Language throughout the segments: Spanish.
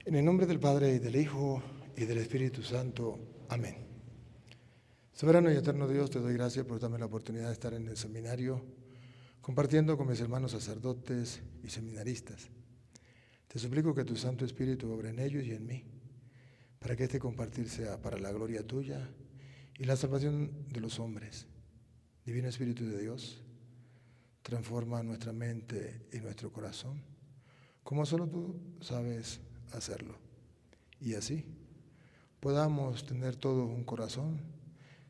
En el nombre del Padre, y del Hijo, y del Espíritu Santo. Amén. Soberano y eterno Dios, te doy gracias por darme la oportunidad de estar en el seminario, compartiendo con mis hermanos sacerdotes y seminaristas. Te suplico que tu Santo Espíritu obre en ellos y en mí, para que este compartir sea para la gloria tuya y la salvación de los hombres. Divino Espíritu de Dios, transforma nuestra mente y nuestro corazón, como solo tú sabes hacerlo. Y así podamos tener todos un corazón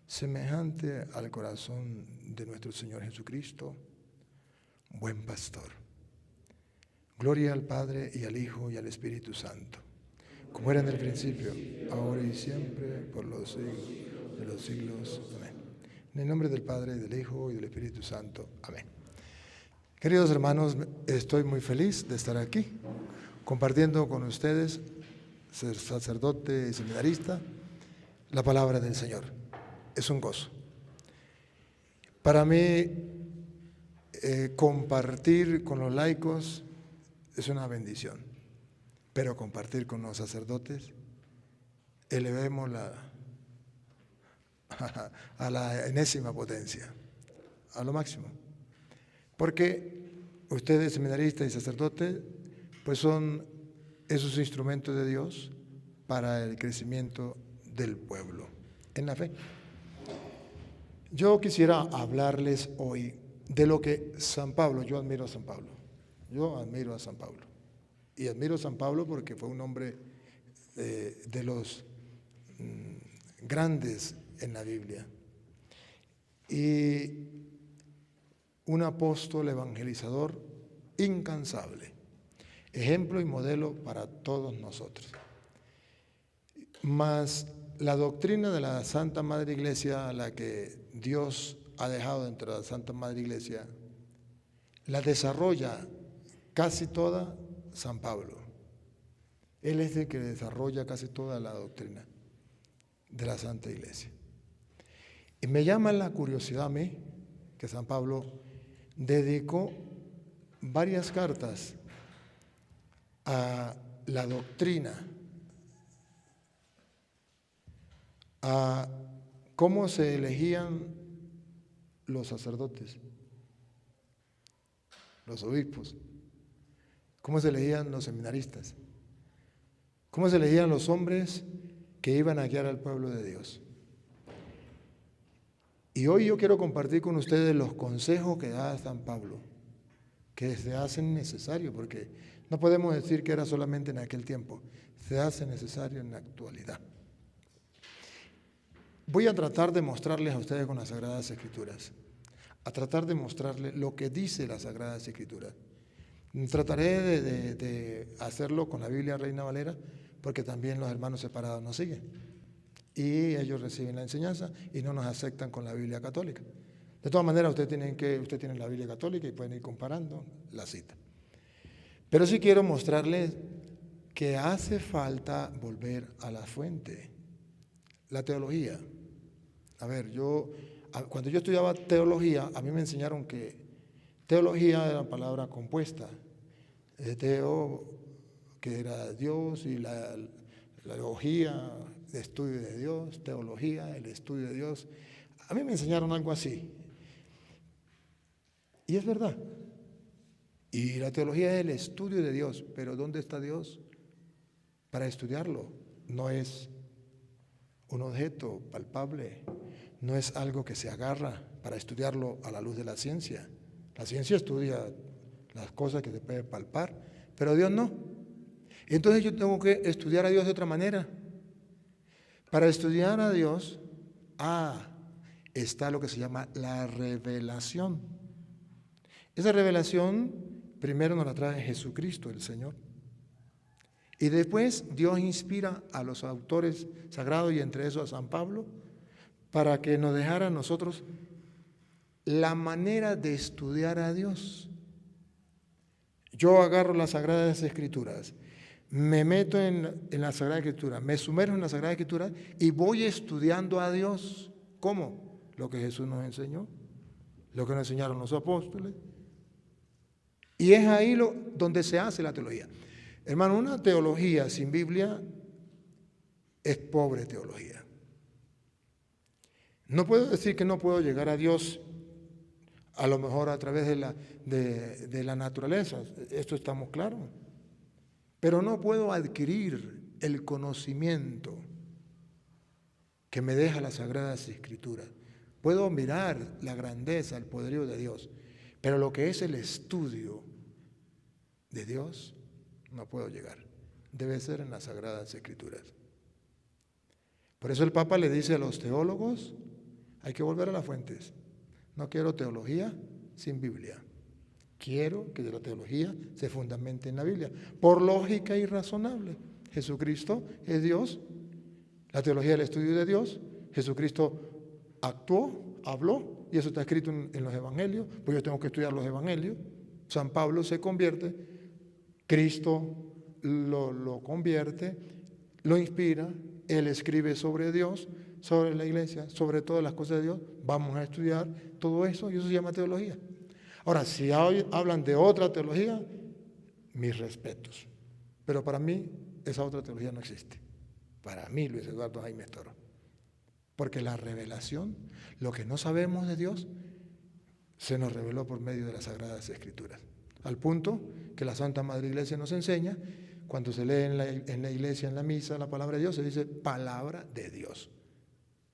semejante al corazón de nuestro Señor Jesucristo, buen pastor. Gloria al Padre y al Hijo y al Espíritu Santo, como era en el principio, ahora y siempre, por los siglos de los siglos. Amén. En el nombre del Padre, y del Hijo y del Espíritu Santo. Amén. Queridos hermanos, estoy muy feliz de estar aquí, compartiendo con ustedes, ser sacerdote y seminarista, la palabra del Señor. Es un gozo. Para mí, compartir con los laicos es una bendición, pero compartir con los sacerdotes, elevemos a la enésima potencia, a lo máximo. Porque ustedes, seminaristas y sacerdotes, pues son esos instrumentos de Dios para el crecimiento del pueblo en la fe. Yo quisiera hablarles hoy de lo que San Pablo, yo admiro a San Pablo, y admiro a San Pablo porque fue un hombre de los grandes en la Biblia, y un apóstol evangelizador incansable, ejemplo y modelo para todos nosotros. Mas la doctrina de la Santa Madre Iglesia, la que Dios ha dejado dentro de la Santa Madre Iglesia, la desarrolla casi toda San Pablo. Él es el que desarrolla casi toda la doctrina de la Santa Iglesia. Y me llama la curiosidad a mí que San Pablo dedicó varias cartas a la doctrina, a cómo se elegían los sacerdotes, los obispos, cómo se elegían los seminaristas, cómo se elegían los hombres que iban a guiar al pueblo de Dios. Y hoy yo quiero compartir con ustedes los consejos que da San Pablo, que se hacen necesarios, porque no podemos decir que era solamente en aquel tiempo, se hace necesario en la actualidad. Voy a tratar de mostrarles a ustedes con las Sagradas Escrituras, a tratar de mostrarles lo que dice las Sagradas Escrituras. Trataré de hacerlo con la Biblia Reina Valera, porque también los hermanos separados nos siguen. Y ellos reciben la enseñanza y no nos aceptan con la Biblia católica. De todas maneras, usted tiene la Biblia católica y pueden ir comparando la cita. Pero sí quiero mostrarles que hace falta volver a la fuente, la teología. A ver, cuando yo estudiaba teología, a mí me enseñaron que teología era palabra compuesta. Teo, que era Dios, y la logía, el estudio de Dios, teología, el estudio de Dios. A mí me enseñaron algo así. Y es verdad. Y la teología es el estudio de Dios, pero ¿dónde está Dios? Para estudiarlo. No es un objeto palpable, no es algo que se agarra para estudiarlo a la luz de la ciencia. La ciencia estudia las cosas que se pueden palpar, pero Dios no. Entonces yo tengo que estudiar a Dios de otra manera. Para estudiar a Dios, está lo que se llama la revelación. Esa revelación primero nos la trae Jesucristo, el Señor. Y después Dios inspira a los autores sagrados, y entre esos a San Pablo, para que nos dejara a nosotros la manera de estudiar a Dios. Yo agarro las Sagradas Escrituras, me meto en la Sagrada Escritura, me sumerjo en la Sagrada Escritura y voy estudiando a Dios. ¿Cómo? Lo que Jesús nos enseñó, lo que nos enseñaron los apóstoles. Y es ahí donde se hace la teología. Hermano, una teología sin Biblia es pobre teología. No puedo decir que no puedo llegar a Dios a lo mejor a través de la naturaleza, esto estamos claros, pero no puedo adquirir el conocimiento que me deja las Sagradas Escrituras. Puedo mirar la grandeza, el poderío de Dios, pero lo que es el estudio de Dios no puedo llegar. Debe ser en las Sagradas Escrituras. Por eso el Papa le dice a los teólogos, hay que volver a las fuentes. No quiero teología sin Biblia. Quiero que la teología se fundamente en la Biblia, por lógica y razonable. Jesucristo es Dios, la teología es el estudio de Dios. Jesucristo actuó, habló, y eso está escrito en los evangelios, pues yo tengo que estudiar los evangelios. San Pablo se convierte, Cristo lo convierte, lo inspira, él escribe sobre Dios, sobre la iglesia, sobre todas las cosas de Dios. Vamos a estudiar todo eso y eso se llama teología. Ahora, si hablan de otra teología, mis respetos. Pero para mí esa otra teología no existe. Para mí, Luis Eduardo Jaime Toro. Porque la revelación, lo que no sabemos de Dios, se nos reveló por medio de las Sagradas Escrituras. Al punto que la Santa Madre Iglesia nos enseña, cuando se lee en la iglesia, en la misa, la palabra de Dios, se dice palabra de Dios.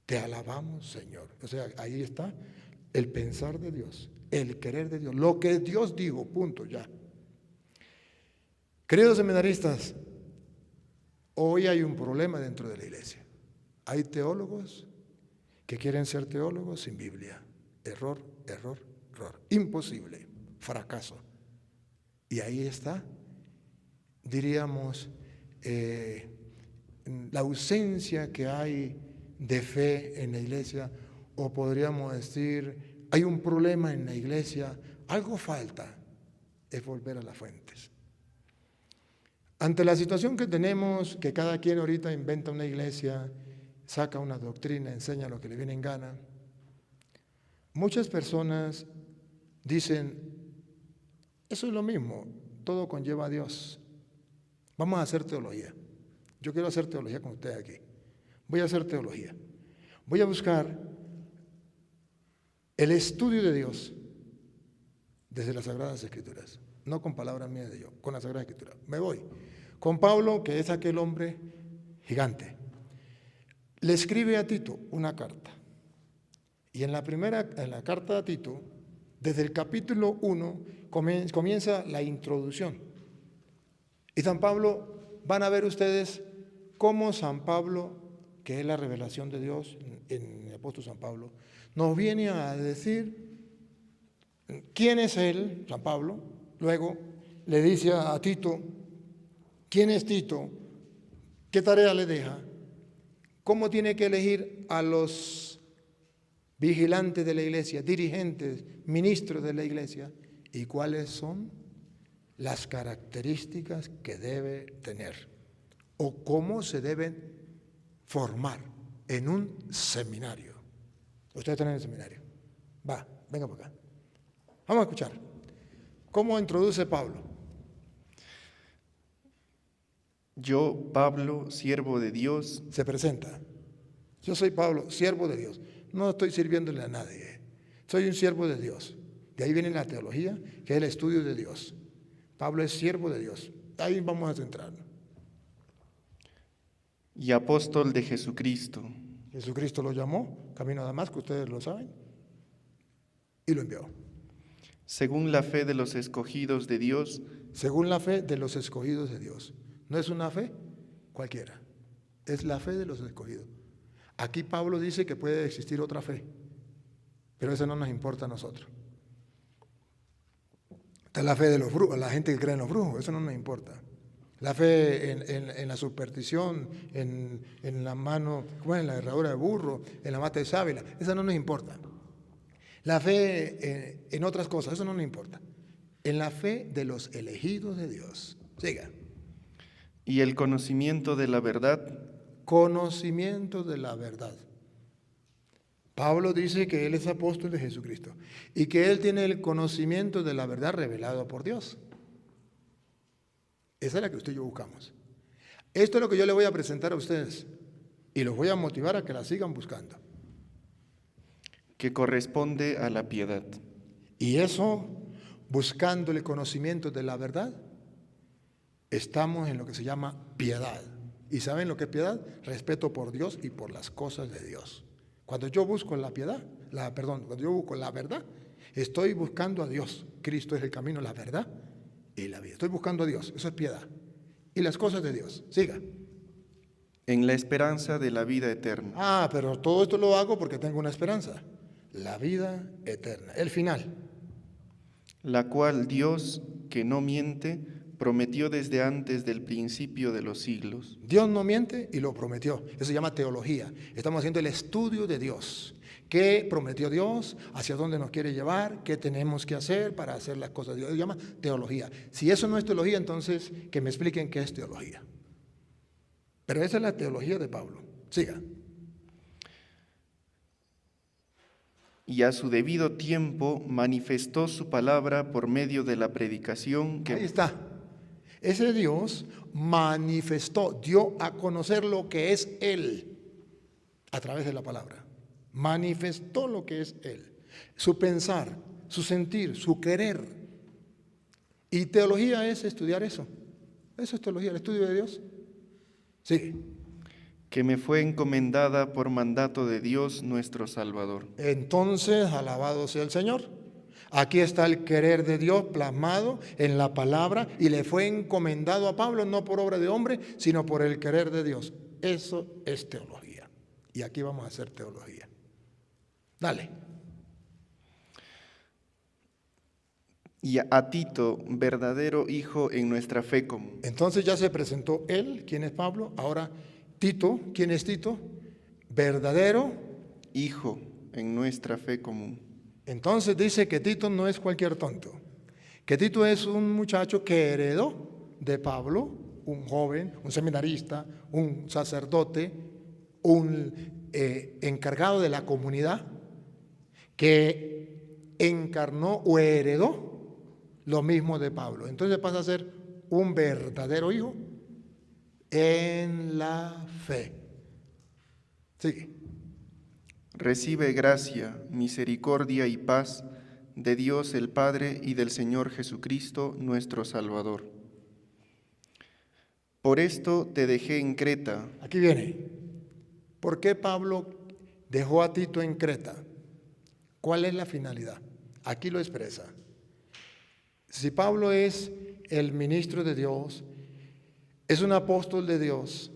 Te alabamos, Señor. O sea, ahí está el pensar de Dios, el querer de Dios, lo que Dios dijo, punto, ya. Queridos seminaristas, hoy hay un problema dentro de la iglesia. Hay teólogos que quieren ser teólogos sin Biblia. Error, error, error. Imposible. Fracaso. Y ahí está, diríamos, la ausencia que hay de fe en la iglesia, o podríamos decir, hay un problema en la iglesia, algo falta, es volver a las fuentes. Ante la situación que tenemos, que cada quien ahorita inventa una iglesia, saca una doctrina, enseña lo que le viene en gana, muchas personas dicen, eso es lo mismo, todo conlleva a Dios. Vamos a hacer teología. Yo quiero hacer teología con ustedes aquí. Voy a hacer teología. Voy a buscar el estudio de Dios desde las Sagradas Escrituras, no con palabras mías de yo, con las Sagradas Escrituras. Me voy con Pablo, que es aquel hombre gigante. Le escribe a Tito una carta. Y en la carta a Tito, desde el capítulo 1, comienza la introducción. Y San Pablo, van a ver ustedes cómo San Pablo, que es la revelación de Dios en el apóstol San Pablo, nos viene a decir quién es él, San Pablo. Luego le dice a Tito, ¿quién es Tito? ¿Qué tarea le deja? ¿Cómo tiene que elegir a los vigilantes de la iglesia, dirigentes, ministros de la iglesia? ¿Y cuáles son las características que debe tener? ¿O cómo se deben formar en un seminario? Ustedes están en el seminario. Venga para acá. Vamos a escuchar. ¿Cómo introduce Pablo? Yo, Pablo, siervo de Dios. Se presenta. Yo soy Pablo, siervo de Dios. No estoy sirviéndole a nadie. Soy un siervo de Dios. De ahí viene la teología, que es el estudio de Dios. Pablo es siervo de Dios. Ahí vamos a centrarnos. Y apóstol de Jesucristo. Jesucristo lo llamó, camino a Damasco, ustedes lo saben, y lo envió. Según la fe de los escogidos de Dios. Según la fe de los escogidos de Dios. No es una fe cualquiera, es la fe de los escogidos. Aquí Pablo dice que puede existir otra fe, pero eso no nos importa a nosotros. Está la fe de los brujos, la gente que cree en los brujos, eso no nos importa. La fe en la superstición, en la mano, en la herradura de burro, en la mata de sábila, eso no nos importa. La fe en otras cosas, eso no nos importa. En la fe de los elegidos de Dios. Siga. Y el conocimiento de la verdad. Conocimiento de la verdad. Pablo dice que él es apóstol de Jesucristo y que él tiene el conocimiento de la verdad revelado por Dios. Esa es la que usted y yo buscamos. Esto es lo que yo le voy a presentar a ustedes y los voy a motivar a que la sigan buscando. que corresponde a la piedad. Y eso, buscando el conocimiento de la verdad, estamos en lo que se llama piedad. ¿Y saben lo que es piedad? Respeto por Dios y por las cosas de Dios. Cuando yo busco la piedad, cuando yo busco la verdad, estoy buscando a Dios. Cristo es el camino, la verdad y la vida. Estoy buscando a Dios, eso es piedad. Y las cosas de Dios. Siga. En la esperanza de la vida eterna. Ah, pero todo esto lo hago porque tengo una esperanza. La vida eterna, el final. La cual Dios, que no miente, prometió desde antes del principio de los siglos. Dios no miente y lo prometió. Eso se llama teología. Estamos haciendo el estudio de Dios. ¿Qué prometió Dios? ¿Hacia dónde nos quiere llevar? ¿Qué tenemos que hacer para hacer las cosas de Dios? Se llama teología. Si eso no es teología, entonces que me expliquen qué es teología. Pero esa es la teología de Pablo. Siga. Y a su debido tiempo manifestó su palabra por medio de la predicación Ahí está. Ese Dios manifestó, dio a conocer lo que es Él a través de la palabra. Manifestó lo que es Él. Su pensar, su sentir, su querer. Y teología es estudiar eso. Eso es teología, el estudio de Dios. Sigue. que me fue encomendada por mandato de Dios nuestro Salvador. Entonces, alabado sea el Señor. Aquí está el querer de Dios plasmado en la palabra y le fue encomendado a Pablo no por obra de hombre, sino por el querer de Dios. Eso es teología. Y aquí vamos a hacer teología. Dale. Y a Tito, verdadero hijo en nuestra fe común. Entonces ya se presentó él, ¿quién es Pablo? Ahora Tito, ¿quién es Tito? Verdadero. Hijo en nuestra fe común. Entonces dice que Tito no es cualquier tonto, que Tito es un muchacho que heredó de Pablo, un joven, un seminarista, un sacerdote, un encargado de la comunidad, que encarnó o heredó lo mismo de Pablo. Entonces pasa a ser un verdadero hijo en la fe. Sigue. Recibe gracia, misericordia y paz de Dios el Padre y del Señor Jesucristo, nuestro Salvador. Por esto te dejé en Creta. Aquí viene. ¿Por qué Pablo dejó a Tito en Creta? ¿Cuál es la finalidad? Aquí lo expresa. Si Pablo es el ministro de Dios, es un apóstol de Dios,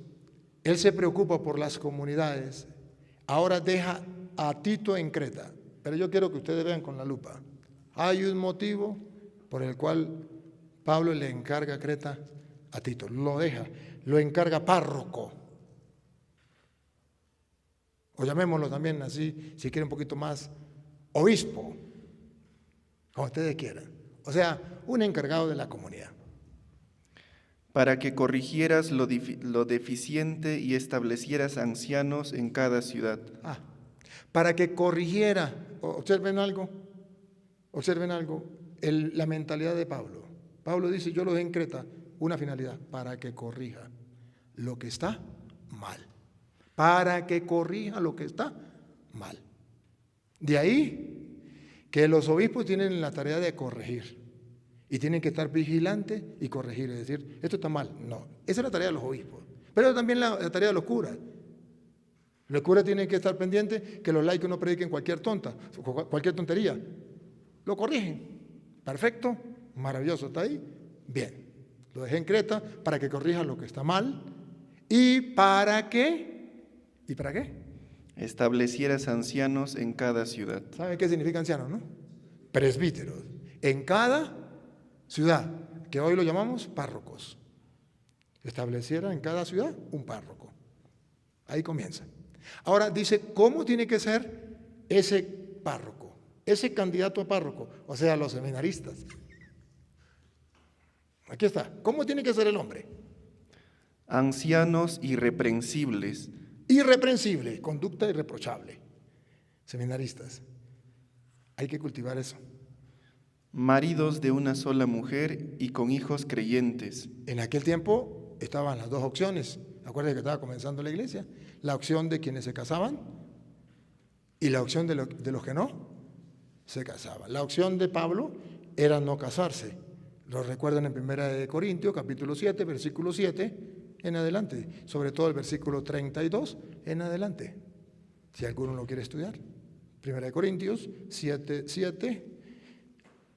él se preocupa por las comunidades, ahora deja a Tito en Creta. Pero yo quiero que ustedes vean con la lupa. Hay un motivo por el cual Pablo le encarga a Creta a Tito. Lo deja, lo encarga párroco. O llamémoslo también así, si quieren un poquito más, obispo, como ustedes quieran. O sea, un encargado de la comunidad. Para que corrigieras lo deficiente y establecieras ancianos en cada ciudad. Para que corrigiera, observen algo, la mentalidad de Pablo. Pablo dice, yo lo dejé en Creta, una finalidad, para que corrija lo que está mal. Para que corrija lo que está mal. De ahí que los obispos tienen la tarea de corregir. Y tienen que estar vigilantes y corregir, es decir, esto está mal. No, esa es la tarea de los obispos. Pero también la tarea de los curas. Los curas tienen que estar pendientes que los laicos no prediquen cualquier tontería. Lo corrigen. Perfecto, maravilloso, ¿está ahí? Bien. Lo dejé en Creta para que corrija lo que está mal. ¿Y para qué? ¿Y para qué? Establecieras ancianos en cada ciudad. ¿Saben qué significa anciano, no? Presbíteros. En cada ciudad, que hoy lo llamamos párrocos. Estableciera en cada ciudad un párroco. Ahí comienza. Ahora dice, ¿cómo tiene que ser ese párroco? Ese candidato a párroco, o sea, los seminaristas. Aquí está. ¿Cómo tiene que ser el hombre? Ancianos irreprensibles. Irreprensible, conducta irreprochable. Seminaristas. Hay que cultivar eso. maridos de una sola mujer y con hijos creyentes. En aquel tiempo estaban las dos opciones. Acuérdense que estaba comenzando la iglesia. La opción de quienes se casaban y la opción de los que no se casaban. La opción de Pablo era no casarse. Lo recuerdan en 1 Corintios, capítulo 7, versículo 7 en adelante. Sobre todo el versículo 32 en adelante. Si alguno lo quiere estudiar. 1 Corintios 7, 7.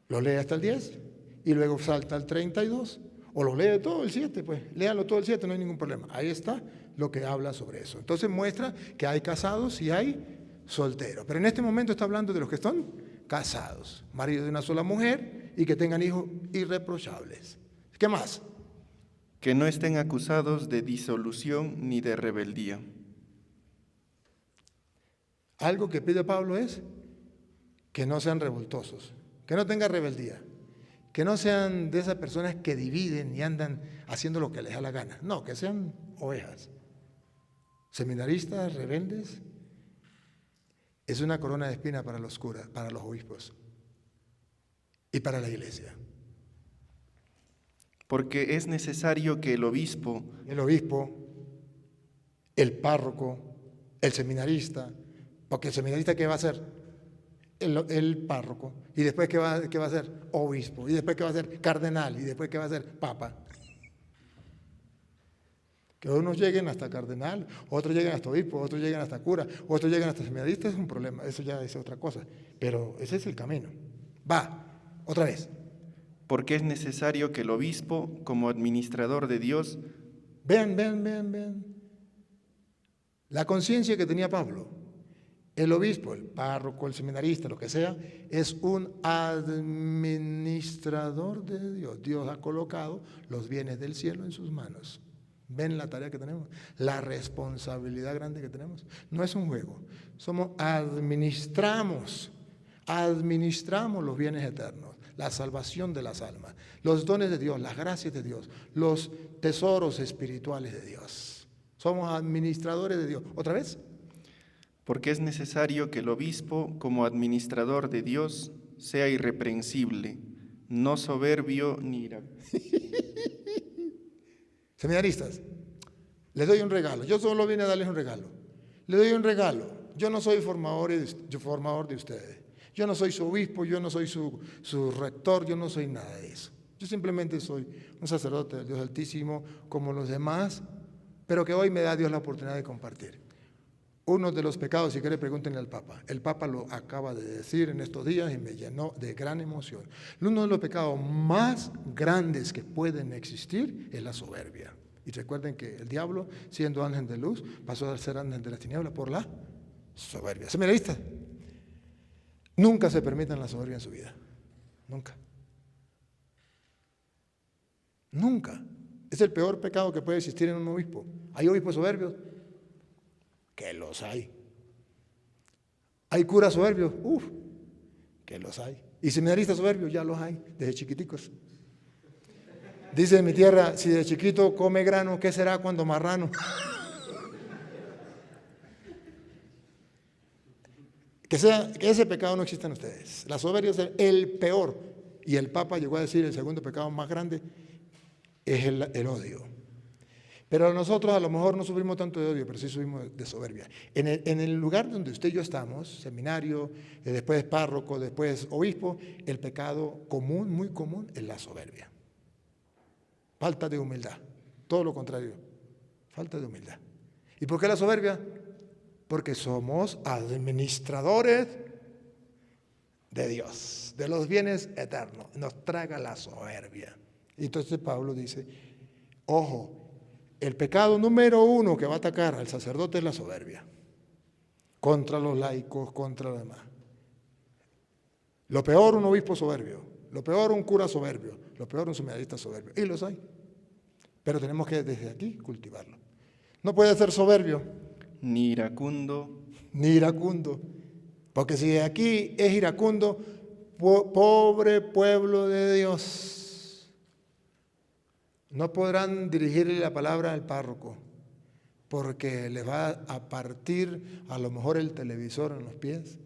Lo lee hasta el 10 y luego salta al 32. O lo lee todo el 7, pues léalo todo el 7, no hay ningún problema. Ahí está lo que habla sobre eso. Entonces muestra que hay casados y hay solteros. Pero en este momento está hablando de los que están casados, marido de una sola mujer y que tengan hijos irreprochables. ¿Qué más? Que no estén acusados de disolución ni de rebeldía. Algo que pide Pablo es que no sean revoltosos, que no tengan rebeldía. Que no sean de esas personas que dividen y andan haciendo lo que les da la gana. No, que sean ovejas. Seminaristas, rebeldes. Es una corona de espina para los curas, para los obispos y para la iglesia. Porque es necesario que el obispo, el párroco, el seminarista, porque el seminarista ¿qué va a hacer? El párroco, y después ¿qué va a ser? Obispo, y después ¿qué va a ser? Cardenal, y después ¿qué va a ser? Papa. Que unos lleguen hasta cardenal, otros lleguen hasta obispo, otros lleguen hasta cura, otros lleguen hasta seminarista, es un problema, eso ya es otra cosa, pero ese es el camino. Va, otra vez. Porque es necesario que el obispo, como administrador de Dios, Vean. La conciencia que tenía Pablo. El obispo, el párroco, el seminarista, lo que sea, es un administrador de Dios. Dios ha colocado los bienes del cielo en sus manos. ¿Ven la tarea que tenemos? La responsabilidad grande que tenemos. No es un juego. Administramos los bienes eternos, la salvación de las almas, los dones de Dios, las gracias de Dios, los tesoros espirituales de Dios. Somos administradores de Dios. ¿Otra vez? porque es necesario que el obispo, como administrador de Dios, sea irreprensible, no soberbio ni iracundo. Seminaristas, les doy un regalo. Yo solo vine a darles un regalo. Les doy un regalo. Yo no soy formador de ustedes. Yo no soy su obispo, yo no soy su rector, yo no soy nada de eso. Yo simplemente soy un sacerdote del Dios Altísimo como los demás, pero que hoy me da Dios la oportunidad de compartir. Uno de los pecados, si quiere pregúntenle al Papa. El Papa lo acaba de decir en estos días y me llenó de gran emoción. Uno de los pecados más grandes que pueden existir es la soberbia. Y recuerden que el diablo, siendo ángel de luz, pasó a ser ángel de las tinieblas por la soberbia. Seminaristas, nunca se permitan la soberbia en su vida. Nunca. Nunca. Es el peor pecado que puede existir en un obispo. ¿Hay obispos soberbios? Que los hay. ¿Hay curas soberbios? Que los hay. ¿Y seminaristas soberbios? Ya los hay, desde chiquiticos. Dice en mi tierra, si de chiquito come grano, ¿qué será cuando marrano? Que ese pecado no exista en ustedes. La soberbia es el peor. Y el Papa llegó a decir, el segundo pecado más grande es el odio. Pero nosotros a lo mejor no sufrimos tanto de odio, pero sí sufrimos de soberbia. En el lugar donde usted y yo estamos, seminario, después párroco, después obispo, el pecado común, muy común, es la soberbia. Falta de humildad. Todo lo contrario, falta de humildad. ¿Y por qué la soberbia? Porque somos administradores de Dios, de los bienes eternos. Nos traga la soberbia. Y entonces Pablo dice, ojo, el pecado número 1 que va a atacar al sacerdote es la soberbia. Contra los laicos, contra los demás. Lo peor un obispo soberbio, lo peor un cura soberbio, lo peor un seminarista soberbio. Y los hay. Pero tenemos que desde aquí cultivarlo. No puede ser soberbio. Ni iracundo. Porque si aquí es iracundo, pobre pueblo de Dios. No podrán dirigirle la palabra al párroco, porque le va a partir a lo mejor el televisor en los pies,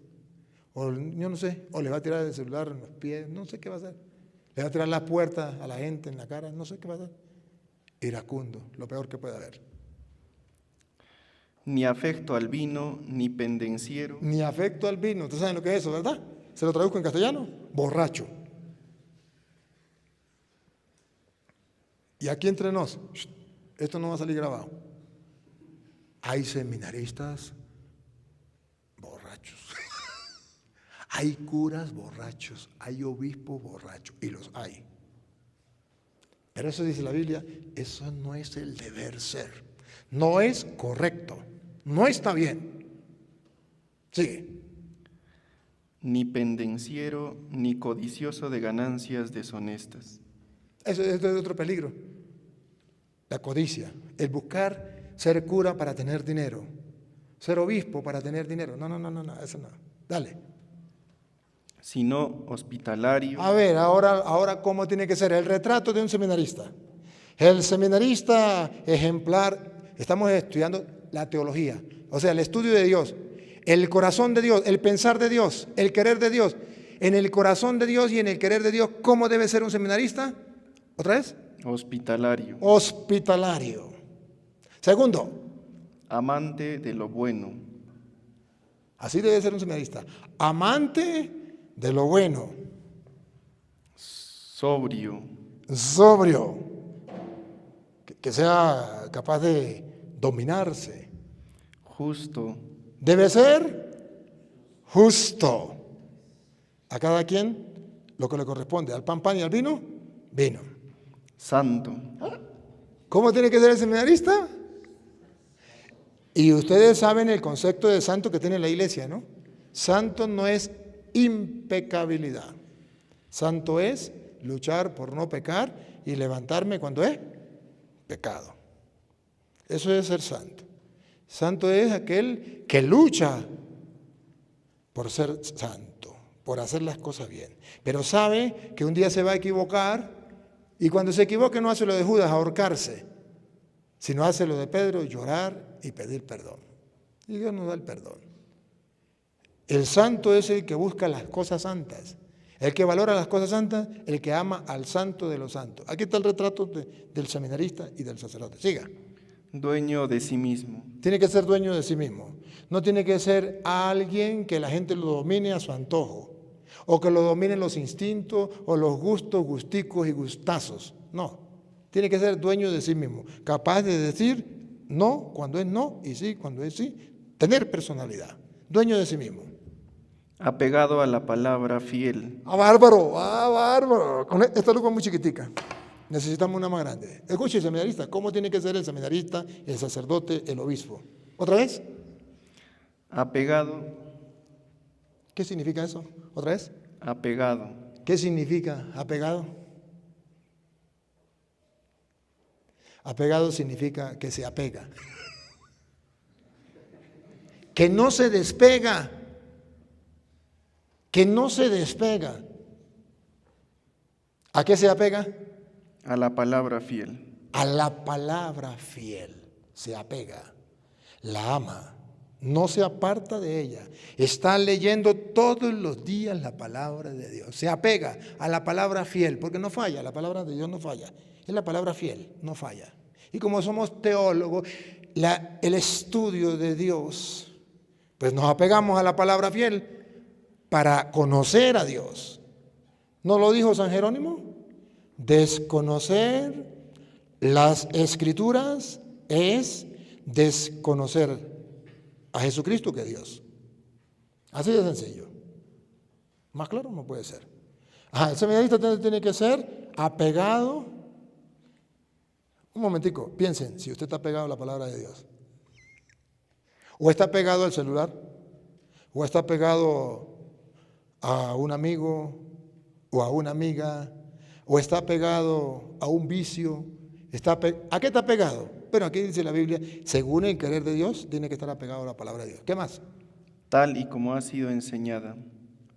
o yo no sé, o le va a tirar el celular en los pies, no sé qué va a hacer. Le va a tirar la puerta a la gente en la cara, no sé qué va a hacer. Iracundo, lo peor que puede haber. Ni afecto al vino, ni pendenciero. Ni afecto al vino. ¿Ustedes saben lo que es eso, verdad? ¿Se lo traduzco en castellano? Borracho. Y aquí entre nos, esto no va a salir grabado. Hay seminaristas borrachos. Hay curas borrachos. Hay obispos borrachos. Y los hay. Pero eso dice la Biblia, eso no es el deber ser. No es correcto. No está bien. Sigue. Ni pendenciero, ni codicioso de ganancias deshonestas. Eso es otro peligro. La codicia, el buscar ser cura para tener dinero, ser obispo para tener dinero. No, eso no. Dale. Sino hospitalario. A ver, ahora ¿cómo tiene que ser? El retrato de un seminarista. El seminarista ejemplar, estamos estudiando la teología, o sea, el estudio de Dios, el corazón de Dios, el pensar de Dios, el querer de Dios. En el corazón de Dios y en el querer de Dios, ¿cómo debe ser un seminarista? ¿Otra vez? Hospitalario. Hospitalario. Segundo. Amante de lo bueno. Así debe ser un seminarista. Amante de lo bueno. Sobrio. Sobrio. Que sea capaz de dominarse. Justo. Debe ser justo. A cada quien lo que le corresponde. Al pan, pan y al vino, vino. Santo. ¿Cómo tiene que ser el seminarista? Y ustedes saben el concepto de santo que tiene la iglesia, ¿no? Santo no es impecabilidad. Santo es luchar por no pecar y levantarme cuando es pecado. Eso es ser santo. Santo es aquel que lucha por ser santo, por hacer las cosas bien. Pero sabe que un día se va a equivocar y cuando se equivoque no hace lo de Judas, ahorcarse, sino hace lo de Pedro, llorar y pedir perdón. Y Dios nos da el perdón. El santo es el que busca las cosas santas, el que valora las cosas santas, el que ama al santo de los santos. Aquí está el retrato del seminarista y del sacerdote. Siga. Dueño de sí mismo. Tiene que ser dueño de sí mismo. No tiene que ser alguien que la gente lo domine a su antojo, o que lo dominen los instintos, o los gustos, gusticos y gustazos. No, tiene que ser dueño de sí mismo, capaz de decir no cuando es no y sí cuando es sí. Tener personalidad, dueño de sí mismo. Apegado a la palabra fiel. Bárbaro, bárbaro. Esta lupa es muy chiquitica. Necesitamos una más grande. Escuche, seminarista, ¿cómo tiene que ser el seminarista, el sacerdote, el obispo? ¿Otra vez? Apegado. ¿Qué significa eso? ¿Otra vez? Apegado. ¿Qué significa apegado? Apegado significa que se apega. Que no se despega. Que no se despega. ¿A qué se apega? A la palabra fiel. A la palabra fiel se apega, la ama, no se aparta de ella, está leyendo todos los días la palabra de Dios, se apega a la palabra fiel, porque no falla, la palabra de Dios no falla, es la palabra fiel, no falla. Y como somos teólogos, el estudio de Dios, pues nos apegamos a la palabra fiel para conocer a Dios. ¿No lo dijo San Jerónimo? Desconocer las Escrituras es desconocer a Jesucristo que Dios. Así de sencillo. Más claro no puede ser. El seminarista tiene que ser apegado. Un momentico, piensen, si usted está pegado a la palabra de Dios, o está pegado al celular, o está pegado a un amigo o a una amiga, o está pegado a un vicio. ¿A qué está pegado? Pero aquí dice la Biblia, según el querer de Dios, tiene que estar apegado a la palabra de Dios. ¿Qué más? Tal y como ha sido enseñada.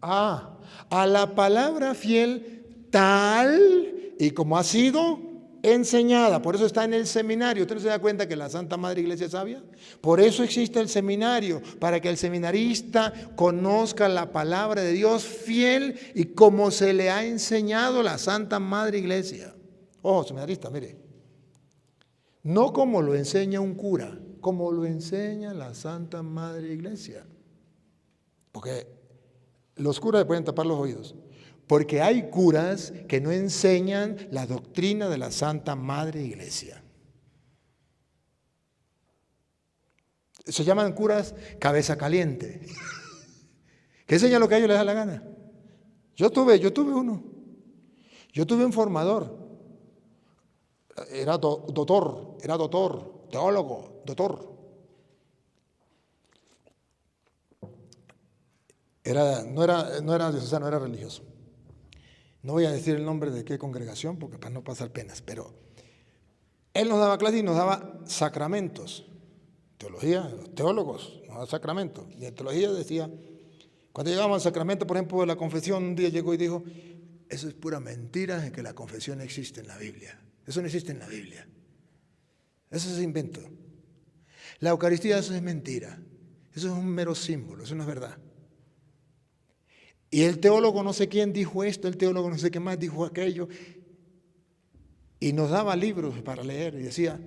A la palabra fiel, tal y como ha sido enseñada, por eso está en el seminario. ¿Usted no se da cuenta que la Santa Madre Iglesia es sabia? Por eso existe el seminario, para que el seminarista conozca la palabra de Dios fiel y como se le ha enseñado la Santa Madre Iglesia. Ojo, seminarista, mire, no como lo enseña un cura, como lo enseña la Santa Madre Iglesia. Porque los curas le pueden tapar los oídos. Porque hay curas que no enseñan la doctrina de la Santa Madre Iglesia. Se llaman curas cabeza caliente, que enseñan lo que a ellos les da la gana. Yo tuve uno. Yo tuve un formador. Era doctor, teólogo, doctor. No era diocesano, era religioso. No voy a decir el nombre de qué congregación, porque para no pasar penas, pero él nos daba clases y nos daba sacramentos. Teología, los teólogos nos daban sacramentos. Y en teología decía, cuando llegábamos al sacramento, por ejemplo, de la confesión, un día llegó y dijo, eso es pura mentira de que la confesión existe en la Biblia. Eso no existe en la Biblia. Eso es invento. La Eucaristía, eso es mentira. Eso es un mero símbolo, eso no es verdad. Y el teólogo no sé quién dijo esto, el teólogo no sé qué más dijo aquello. Y nos daba libros para leer y decía,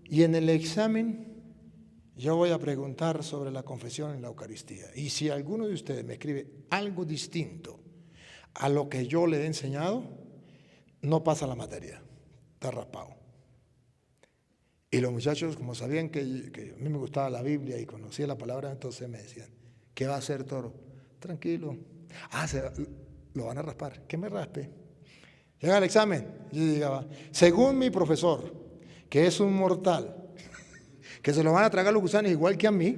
y en el examen yo voy a preguntar sobre la confesión en la Eucaristía. Y si alguno de ustedes me escribe algo distinto a lo que yo le he enseñado, no pasa la materia, está raspado. Y los muchachos, como sabían que a mí me gustaba la Biblia y conocía la palabra, entonces me decían, ¿qué va a hacer, Toro? Tranquilo. Lo van a raspar. ¿Qué me raspe? Llega el examen. Yo llegaba, según mi profesor, que es un mortal, que se lo van a tragar los gusanos igual que a mí,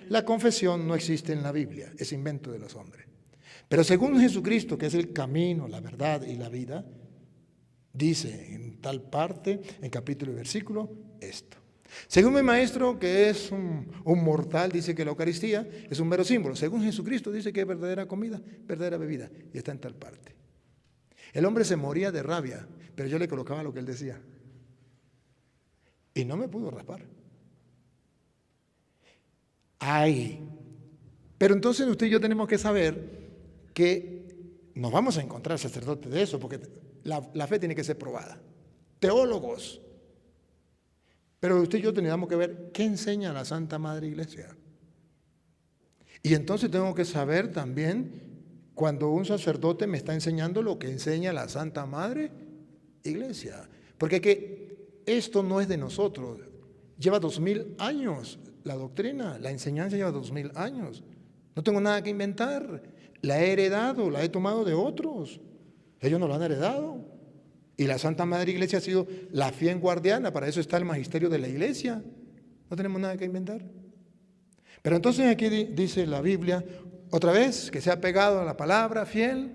la confesión no existe en la Biblia, es invento de los hombres. Pero según Jesucristo, que es el camino, la verdad y la vida, dice en tal parte, en capítulo y versículo, esto. Según mi maestro, que es un mortal, dice que la Eucaristía es un mero símbolo. Según Jesucristo, dice que es verdadera comida, verdadera bebida, y está en tal parte. El hombre se moría de rabia, pero yo le colocaba lo que él decía. Y no me pudo raspar. Ay. Pero entonces usted y yo tenemos que saber que nos vamos a encontrar sacerdotes de eso, porque la fe tiene que ser probada. Teólogos. Pero usted y yo teníamos que ver qué enseña la Santa Madre Iglesia. Y entonces tengo que saber también cuando un sacerdote me está enseñando lo que enseña la Santa Madre Iglesia. Porque que esto no es de nosotros. Lleva 2000 años la doctrina, la enseñanza lleva 2000 años. No tengo nada que inventar. La he heredado, la he tomado de otros. Ellos no lo han heredado. Y la Santa Madre Iglesia ha sido la fiel guardiana, para eso está el magisterio de la Iglesia. No tenemos nada que inventar. Pero entonces aquí dice la Biblia, otra vez, que se ha pegado a la palabra fiel.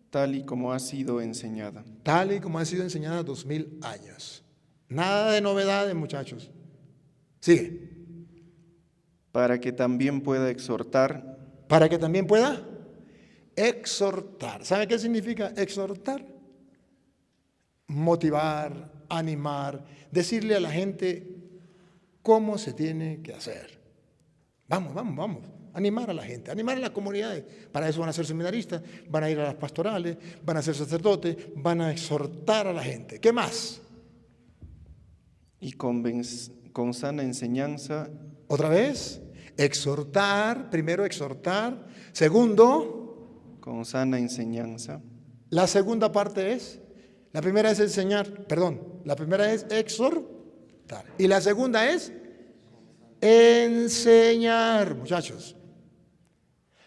Tal y como ha sido enseñada. Tal y como ha sido enseñada 2000 años. Nada de novedades, muchachos. Sigue. Para que también pueda exhortar. Para que también pueda exhortar. ¿Sabe qué significa exhortar? Motivar, animar, decirle a la gente cómo se tiene que hacer. Vamos, animar a la gente, animar a las comunidades. Para eso van a ser seminaristas, van a ir a las pastorales, van a ser sacerdotes, van a exhortar a la gente. ¿Qué más? Y con sana enseñanza. Otra vez, exhortar, primero exhortar, segundo, con sana enseñanza. La segunda parte es, la primera es enseñar, la primera es exhortar y la segunda es enseñar, muchachos.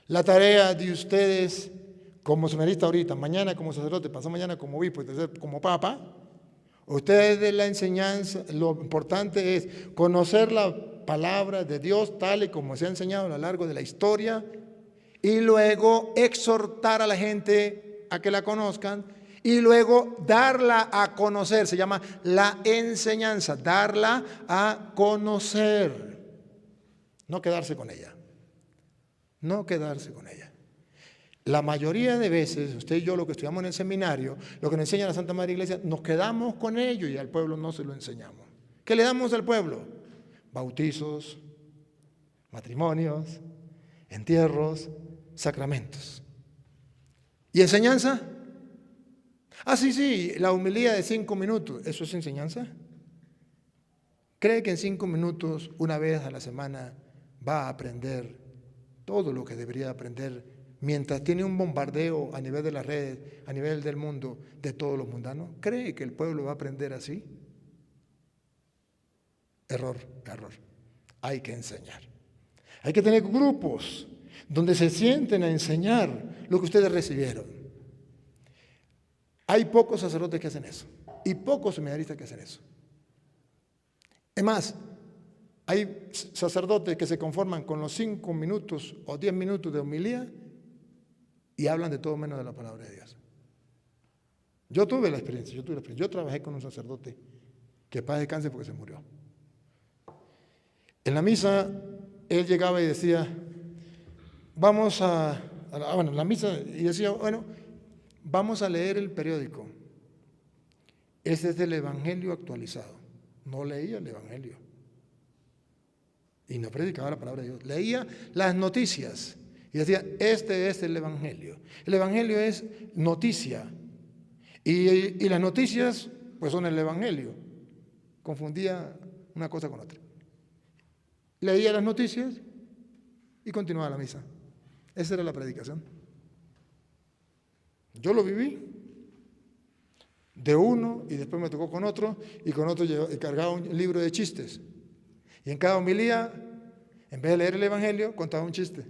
La tarea de ustedes como seminarista ahorita, mañana como sacerdote, pasado mañana como obispo y tercero como papa, ustedes de la enseñanza, lo importante es conocer la palabra de Dios tal y como se ha enseñado a lo largo de la historia y luego exhortar a la gente a que la conozcan y luego darla a conocer. Se llama la enseñanza, darla a conocer. No quedarse con ella. No quedarse con ella. La mayoría de veces, usted y yo, lo que estudiamos en el seminario, lo que nos enseña la Santa Madre Iglesia, nos quedamos con ello y al pueblo no se lo enseñamos. ¿Qué le damos al pueblo? Bautizos, matrimonios, entierros, sacramentos. ¿Y enseñanza? Ah, sí, la homilía de 5 minutos. ¿Eso es enseñanza? ¿Cree que en 5 minutos, una vez a la semana, va a aprender todo lo que debería aprender mientras tiene un bombardeo a nivel de las redes, a nivel del mundo, de todos los mundanos? ¿Cree que el pueblo va a aprender así? Error. Hay que enseñar. Hay que tener grupos donde se sienten a enseñar lo que ustedes recibieron. Hay pocos sacerdotes que hacen eso y pocos seminaristas que hacen eso. Es más, hay sacerdotes que se conforman con los 5 minutos o 10 minutos de homilía y hablan de todo menos de la palabra de Dios. Yo tuve la experiencia. Yo trabajé con un sacerdote que paz descanse porque se murió. En la misa, él llegaba y decía, vamos la misa, y decía, bueno, vamos a leer el periódico. Ese es el Evangelio actualizado. No leía el Evangelio. Y no predicaba la palabra de Dios. Leía las noticias y decía, este es el Evangelio. El Evangelio es noticia. Y las noticias, pues son el Evangelio. Confundía una cosa con otra. Leía las noticias y continuaba la misa. Esa era la predicación. Yo lo viví de uno y después me tocó con otro y con otro cargaba un libro de chistes. Y en cada homilía, en vez de leer el Evangelio, contaba un chiste.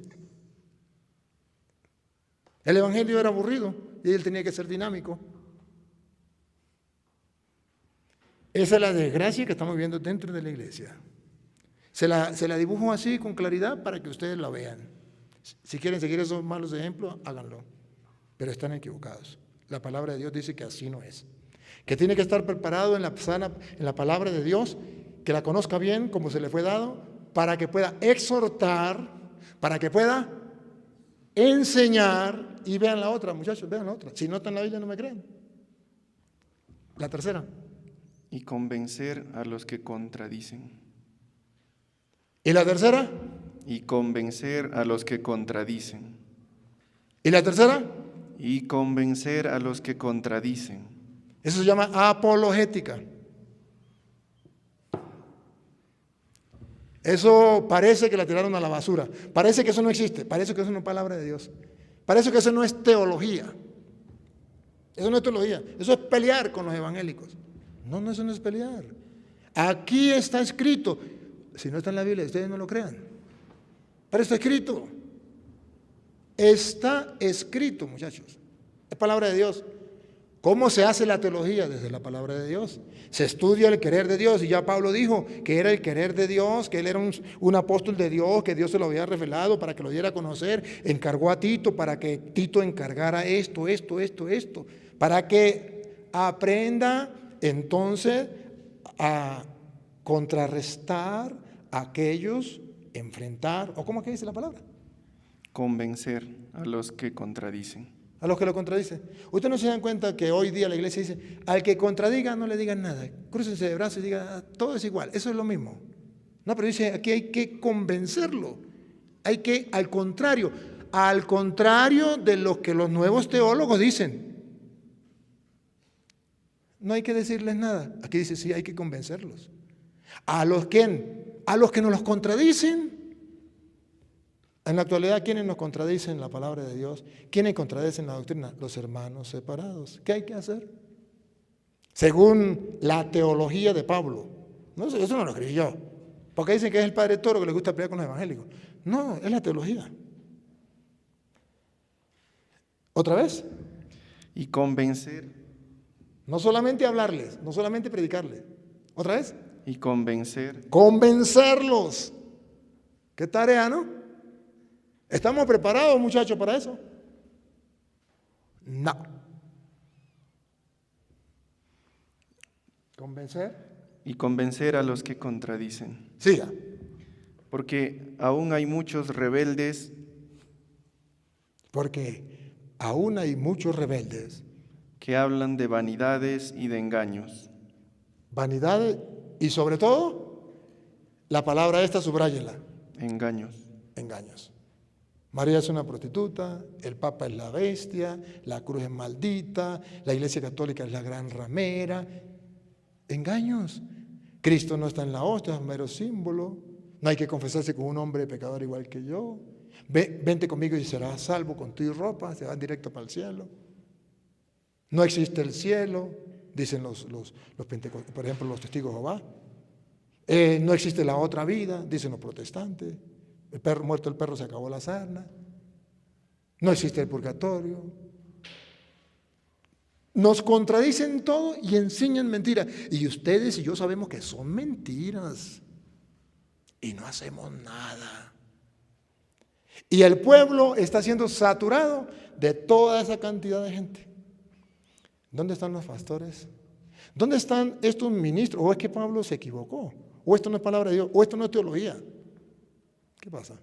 El Evangelio era aburrido y él tenía que ser dinámico. Esa es la desgracia que estamos viendo dentro de la iglesia. Se la dibujo así con claridad para que ustedes la vean. Si quieren seguir esos malos ejemplos, háganlo. Pero están equivocados. La palabra de Dios dice que así no es. Que tiene que estar preparado en la palabra de Dios, que la conozca bien como se le fue dado, para que pueda exhortar, para que pueda enseñar. Y vean la otra, muchachos, vean la otra. Si no está en la Biblia, no me creen. La tercera. Y convencer a los que contradicen. ¿Y la tercera? Y convencer a los que contradicen. ¿Y la tercera? Y convencer a los que contradicen. Eso se llama apologética. Eso parece que la tiraron a la basura. Parece que eso no existe. Parece que eso no es palabra de Dios. Parece que eso no es teología. Eso no es teología. Eso es pelear con los evangélicos. No, eso no es pelear. Aquí está escrito. Si no está en la Biblia, ustedes no lo crean. Pero está escrito. Está escrito, muchachos. Es palabra de Dios. ¿Cómo se hace la teología? Desde la palabra de Dios. Se estudia el querer de Dios. Y ya Pablo dijo que era el querer de Dios, que él era un apóstol de Dios, que Dios se lo había revelado para que lo diera a conocer. Encargó a Tito para que Tito encargara esto, para que aprenda entonces a contrarrestar a aquellos, enfrentar, o ¿cómo que dice la palabra? Convencer a los que contradicen. A los que lo contradicen. Ustedes no se dan cuenta que hoy día la iglesia dice, al que contradiga no le digan nada, crúcense de brazos y digan, todo es igual, eso es lo mismo. No, pero dice, aquí hay que convencerlo. Hay que, al contrario de lo que los nuevos teólogos dicen. No hay que decirles nada. Aquí dice, sí, hay que convencerlos. ¿A los quién? A los que nos los contradicen. En la actualidad, ¿quiénes nos contradicen la palabra de Dios? ¿Quiénes contradicen la doctrina? Los hermanos separados. ¿Qué hay que hacer? Según la teología de Pablo. No, eso no lo escribí yo. Porque dicen que es el padre Toro que le gusta pelear con los evangélicos. No, es la teología. ¿Otra vez? Y convencer. No solamente hablarles, no solamente predicarles. ¿Otra vez? Y convencer. Convencerlos. ¿Qué tarea, no? ¿Estamos preparados, muchachos, para eso? No. ¿Convencer? Y convencer a los que contradicen. Siga. Porque aún hay muchos rebeldes. ¿Por qué? aún hay muchos rebeldes. que hablan de vanidades y de engaños. Vanidad y sobre todo, la palabra esta, subráyenla, Engaños. engaños. María es una prostituta, el Papa es la bestia, la cruz es maldita, la Iglesia Católica es la gran ramera. Engaños. Cristo no está en la hostia, es un mero símbolo. No hay que confesarse con un hombre pecador igual que yo. Vente conmigo y serás salvo con tu ropa, se van directo para el cielo. No existe el cielo, dicen los pentecostales, por ejemplo, los testigos de Jehová. No existe la otra vida, dicen los protestantes. Muerto el perro se acabó la sarna. No existe el purgatorio. Nos contradicen todo y enseñan mentiras. Y ustedes y yo sabemos que son mentiras. Y no hacemos nada. Y el pueblo está siendo saturado de toda esa cantidad de gente. ¿Dónde están los pastores? ¿Dónde están estos ministros? ¿O es que Pablo se equivocó? ¿O esto no es palabra de Dios? ¿O esto no es teología? ¿Qué pasa?